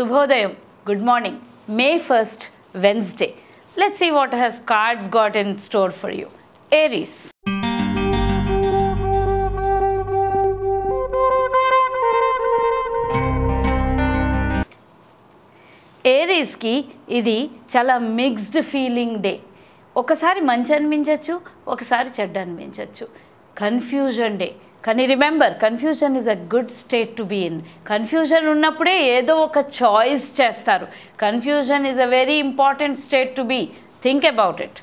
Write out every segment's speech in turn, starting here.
Subhodayam, good morning. May 1st, Wednesday. Let's see what has cards got in store for you. Aries. Aries ki idi chala mixed feeling day. ఒకసారి మంచి అనిపించవచ్చు, ఒకసారి చెడ్డ అనిపించవచ్చు. Confusion day. కానీ remember, confusion is a good state to be in. Confusion ఉన్నప్పుడే ఏదో ఒక చాయిస్ చేస్తారు. Confusion is a very important state to be. Think about it.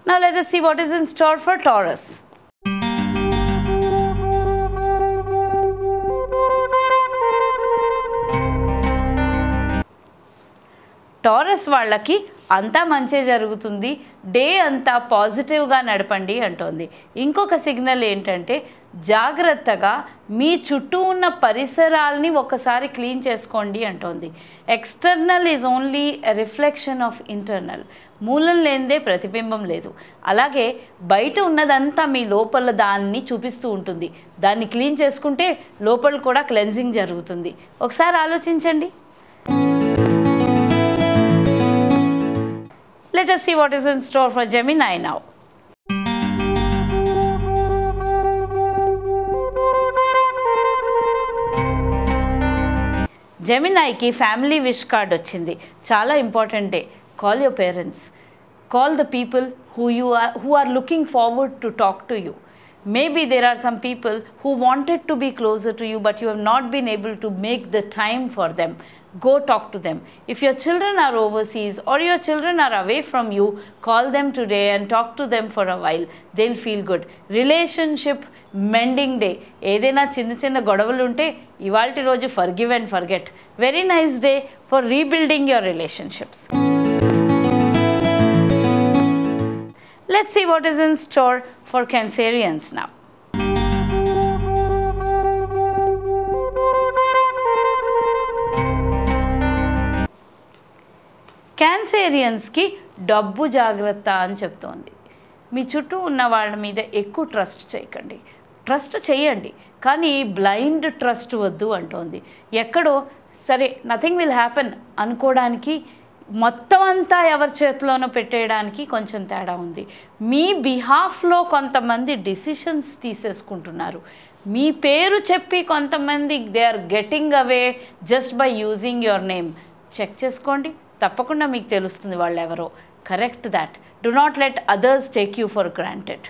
Now let us see what is in store for Taurus. Taurus వాళ్ళకి అంతా మంచి జరుగుతుంది, day అంతా పాజిటివ్గా నడపండి అంటోంది. ఇంకొక సిగ్నల్ ఏంటంటే జాగ్రత్తగా మీ చుట్టూ ఉన్న పరిసరాలని ఒకసారి క్లీన్ చేసుకోండి అంటోంది. External is only a reflection of internal. మూలం లేనిదే ప్రతిబింబం లేదు. అలాగే బయట ఉన్నదంతా మీ లోపల దాన్ని చూపిస్తూ ఉంటుంది. దాన్ని క్లీన్ చేసుకుంటే లోపల కూడా క్లెన్జింగ్ జరుగుతుంది. ఒకసారి ఆలోచించండి. Let us see what is in store for Gemini now. Gemini ki family wish card వచ్చింది. చాలా important day. Call your parents. Call the people who are looking forward to talk to you. Maybe there are some people who wanted to be closer to you but you have not been able to make the time for them. Go talk to them. If your children are overseas or your children are away from you, call them today and talk to them for a while. They'll feel good. Relationship mending day. ఏదైనా చిన్న చిన్న గొడవలు ఉంటే ఇవాల్టి రోజు forgive and forget. Very nice day for rebuilding your relationships. Let's see what is in store for Cancerians now. క్యాన్సేరియన్స్కి డబ్బు జాగ్రత్త అని చెప్తోంది. మీ చుట్టూ ఉన్న వాళ్ళ మీద ఎక్కువ ట్రస్ట్ చేయకండి. ట్రస్ట్ చేయండి కానీ బ్లైండ్ ట్రస్ట్ వద్దు అంటోంది. ఎక్కడో సరే నథింగ్ విల్ హ్యాపెన్ అనుకోవడానికి, మొత్తం అంతా ఎవరి చేతిలోనో పెట్టేయడానికి కొంచెం తేడా ఉంది. మీ బిహాఫ్లో కొంతమంది డిసిషన్స్ తీసేసుకుంటున్నారు. మీ పేరు చెప్పి కొంతమంది they are getting away just by using your name. Check చేసుకోండి, తప్పకుండా మీకు తెలుస్తుంది వాళ్ళు ఎవరో. Correct that. Do not let others take you for granted.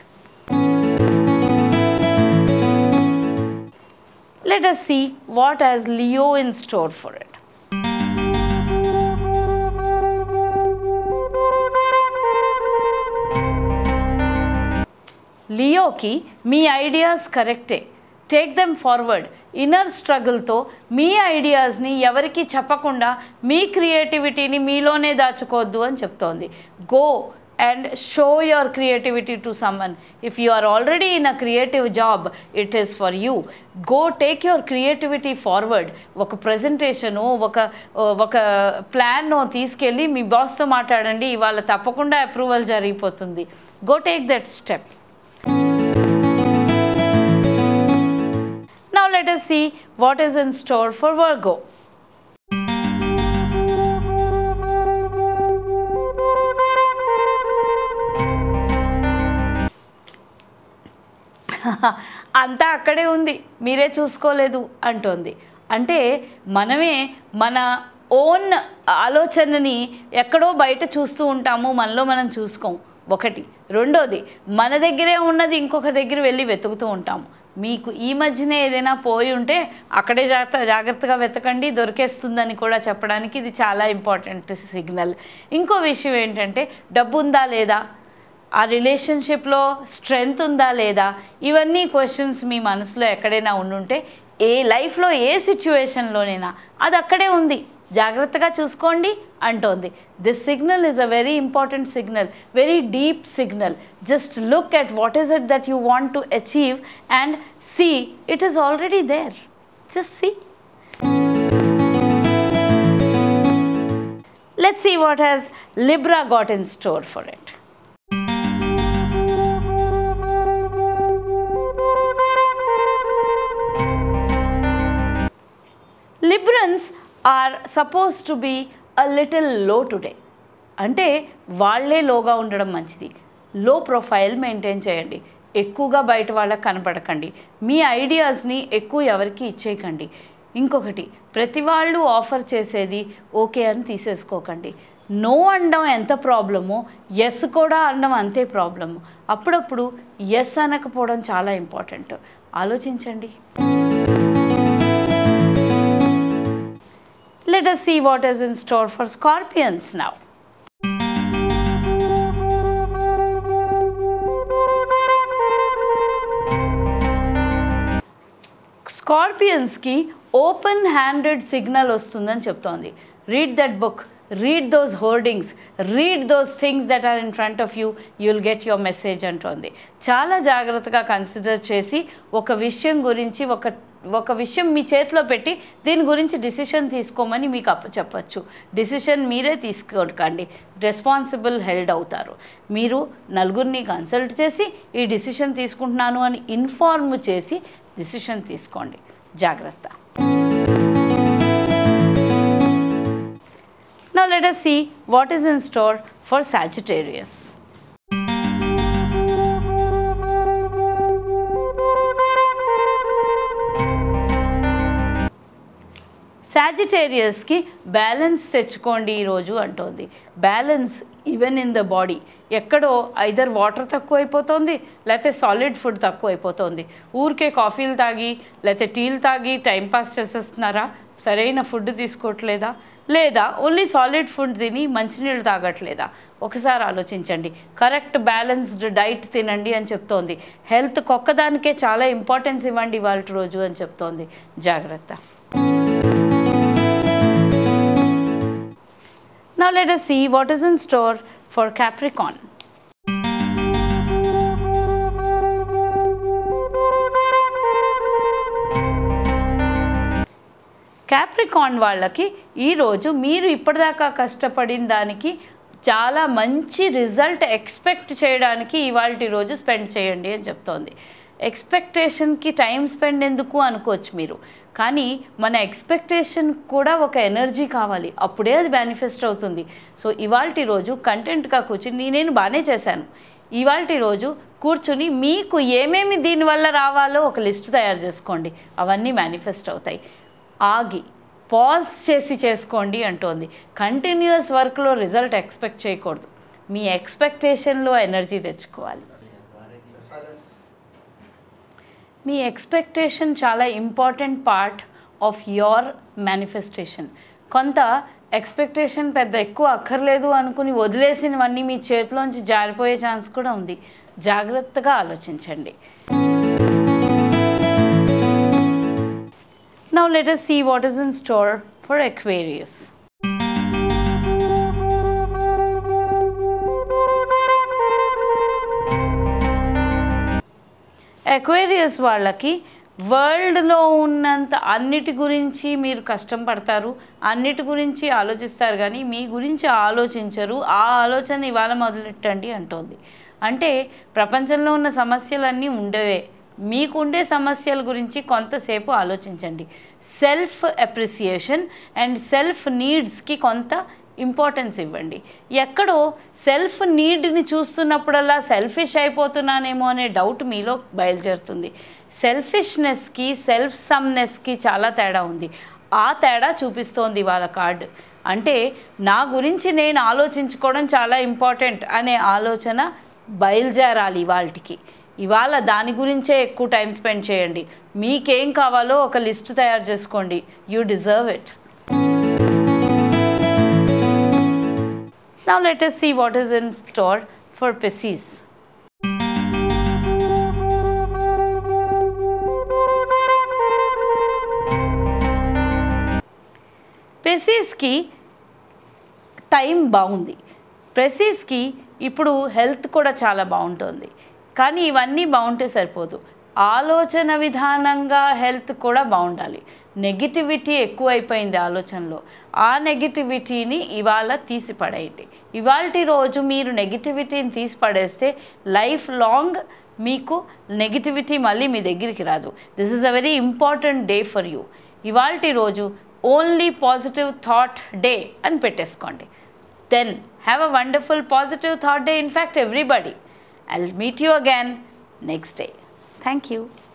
Let us see what has Leo in store for it. లియోకి మీ ఐడియాస్ కరెక్టే. Take them forward. Inner స్ట్రగుల్తో మీ ఐడియాస్ని ఎవరికి చెప్పకుండా మీ క్రియేటివిటీని మీలోనే దాచుకోవద్దు అని చెప్తోంది. Go and show your creativity to someone. If you are already in a creative job, it is for you. Go take your creativity forward. ఒక ప్రజెంటేషను, ఒక ప్లాన్నో తీసుకెళ్ళి మీ బాస్తో మాట్లాడండి. ఇవాళ తప్పకుండా అప్రూవల్ జరిగిపోతుంది. Go take that step. Now let us see what is in store for Virgo. అంతా అక్కడే ఉంది, మీరే చూసుకోలేదు అంటోంది. అంటే మనమే మన ఓన్ ఆలోచనని ఎక్కడో బయట చూస్తూ ఉంటాము, మనలో మనం చూసుకోం. ఒకటి. రెండోది, మన దగ్గరే ఉన్నది ఇంకొక దగ్గర వెళ్ళి వెతుకుతూ ఉంటాము. మీకు ఈ మధ్యనే ఏదైనా పోయి ఉంటే అక్కడే జాగ్రత్తగా వెతకండి, దొరికేస్తుందని కూడా చెప్పడానికి ఇది చాలా ఇంపార్టెంట్ సిగ్నల్. ఇంకో విషయం ఏంటంటే డబ్బు ఉందా లేదా, ఆ రిలేషన్షిప్లో స్ట్రెంగ్త్ ఉందా లేదా, ఇవన్నీ క్వశ్చన్స్ మీ మనసులో ఎక్కడైనా ఉండుంటే ఏ లైఫ్లో ఏ సిచ్యువేషన్లోనైనా అది అక్కడే ఉంది, జాగ్రత్తగా చూసుకోండి అంటోంది. This signal is a very important signal, very deep signal. Just look at what is it that you want to achieve and see it is already there. Just see. Let's see what has Libra got in store for it. Scorpions are suppose to be a little low today. అంటే వాళ్ళే లోగా ఉండడం మంచిది. లో profile maintain చేయండి. ఎక్కువగా బయట వాళ్ళకి కనపడకండి. మీ ఐడియాస్ని ఎక్కువ ఎవరికి ఇచ్చేయకండి. ఇంకొకటి, ప్రతి వాళ్ళు ఆఫర్ చేసేది ఓకే అని తీసేసుకోకండి. నో అనడం ఎంత ప్రాబ్లమో ఎస్ కూడా అనడం అంతే ప్రాబ్లము. అప్పుడప్పుడు ఎస్ అనకపోవడం చాలా ఇంపార్టెంట్. ఆలోచించండి. Let us see what is in store for Scorpions now. స్కార్పియన్స్కి ఓపెన్ హ్యాండెడ్ సిగ్నల్ వస్తుందని చెప్తోంది. Read that book, read those hoardings, read those things that are in front of you, you'll get your message అంటోంది. చాలా జాగ్రత్తగా consider చేసి ఒక విషయం గురించి ఒక విషయం మీ చేతిలో పెట్టి దీని గురించి డిసిషన్ తీసుకోమని మీకు చెప్పచ్చు. డిసిషన్ మీరే తీసుకోకండి, రెస్పాన్సిబుల్ హెల్డ్ అవుతారు. మీరు నలుగురిని కన్సల్ట్ చేసి ఈ డిసిషన్ తీసుకుంటున్నాను అని ఇన్ఫార్మ్ చేసి డిసిషన్ తీసుకోండి. జాగ్రత్త. Now let us see what is in store for Sagittarius. సాజిటేరియస్కి బ్యాలెన్స్ తెచ్చుకోండి ఈరోజు అంటోంది. Balance even in the body. ఎక్కడో ఐదర్ వాటర్ తక్కువ అయిపోతుంది, లేకపోతే సాలిడ్ ఫుడ్ తక్కువ అయిపోతుంది. ఊరికే కాఫీలు తాగి లేకపోతే టీలు తాగి టైంపాస్ చేసేస్తున్నారా? సరైన ఫుడ్ తీసుకోవట్లేదా? లేదా ఓన్లీ సాలిడ్ ఫుడ్ తిని మంచినీళ్ళు తాగట్లేదా? ఒకసారి ఆలోచించండి. కరెక్ట్ బ్యాలెన్స్డ్ డైట్ తినండి అని చెప్తోంది. హెల్త్ ఒక్కదానికే చాలా ఇంపార్టెన్స్ ఇవ్వండి ఇవాళ రోజు అని చెప్తోంది. జాగ్రత్త. Now let us see what is in store for Capricorn. Capricorn వాళ్ళకి ఈరోజు మీరు ఇప్పటిదాకా కష్టపడిన దానికి చాలా మంచి రిజల్ట్ ఎక్స్పెక్ట్ చేయడానికి ఇవాల్టి రోజు స్పెండ్ చేయండి అని చెప్తోంది. ఎక్స్పెక్టేషన్కి టైం స్పెండ్ ఎందుకు అనుకోవచ్చు మీరు, కానీ మన ఎక్స్పెక్టేషన్ కూడా ఒక ఎనర్జీ కావాలి, అప్పుడే అది మేనిఫెస్ట్ అవుతుంది. సో ఇవాల్టి రోజు కంటెంట్గా కూర్చుని నేను బాగానే చేశాను, ఇవాల్టి రోజు కూర్చుని మీకు ఏమేమి దీనివల్ల రావాలో ఒక లిస్ట్ తయారు చేసుకోండి. అవన్నీ మేనిఫెస్ట్ అవుతాయి. ఆగి పాజ్ చేసి చేసుకోండి అంటోంది. కంటిన్యూస్ వర్క్లో రిజల్ట్ ఎక్స్పెక్ట్ చేయకూడదు. మీ ఎక్స్పెక్టేషన్లో ఎనర్జీ తెచ్చుకోవాలి. మీ ఎక్స్పెక్టేషన్ చాలా important part of your manifestation. కొంత ఎక్స్పెక్టేషన్ పెద్ద ఎక్కువ అక్కర్లేదు అనుకుని వదిలేసినవన్నీ మీ చేతిలోంచి జారిపోయే ఛాన్స్ కూడా ఉంది. జాగ్రత్తగా ఆలోచించండి. Now let us see what is in store for Aquarius. Aquarius వాళ్ళకి వరల్డ్లో ఉన్నంత అన్నిటి గురించి మీరు కష్టం పడతారు, అన్నిటి గురించి ఆలోచిస్తారు, కానీ మీ గురించి ఆలోచించరు. ఆ ఆలోచన ఇవాళ మొదలెట్టండి అంటోంది. అంటే ప్రపంచంలో ఉన్న సమస్యలన్నీ ఉండవే, మీకుండే సమస్యల గురించి కొంతసేపు ఆలోచించండి. సెల్ఫ్ అప్రిసియేషన్ అండ్ సెల్ఫ్ నీడ్స్కి కొంత ఇంపార్టెన్స్ ఇవ్వండి. ఎక్కడో సెల్ఫ్ నీడ్ని చూస్తున్నప్పుడల్లా సెల్ఫిష్ అయిపోతున్నానేమో అనే డౌట్ మీలో బయలుదేరుతుంది. సెల్ఫిష్నెస్కి సెల్ఫ్ సమ్నెస్కి చాలా తేడా ఉంది. ఆ తేడా చూపిస్తోంది వాళ్ళ కార్డు. అంటే నా గురించి నేను ఆలోచించుకోవడం చాలా ఇంపార్టెంట్ అనే ఆలోచన బయలుదేరాలి ఇవాళకి. ఇవాళ దాని గురించే ఎక్కువ టైం స్పెండ్ చేయండి. మీకేం కావాలో ఒక లిస్ట్ తయారు చేసుకోండి. You deserve it. Now let us see what is in store for Pisces. Piscesకి టైం బాగుంది. Piscesకి ఇప్పుడు హెల్త్ కూడా చాలా బాగుంటుంది. కానీ ఇవన్నీ బాగుంటే సరిపోదు, ఆలోచన విధానంగా హెల్త్ కూడా బాగుండాలి. నెగిటివిటీ ఎక్కువైపోయింది ఆలోచనలో. ఆ నెగిటివిటీని ఇవాళ తీసి పడేయండి. ఇవాల్టి రోజు మీరు నెగిటివిటీని తీసి పడేస్తే లైఫ్ లాంగ్ మీకు నెగిటివిటీ మళ్ళీ మీ దగ్గరికి రాదు. This is a very important day for you. ఇవాల్టి రోజు ఓన్లీ పాజిటివ్ థాట్ డే అని పెట్టేసుకోండి. Then have a wonderful positive thought day. In fact everybody. I'll meet you again next day. Thank you.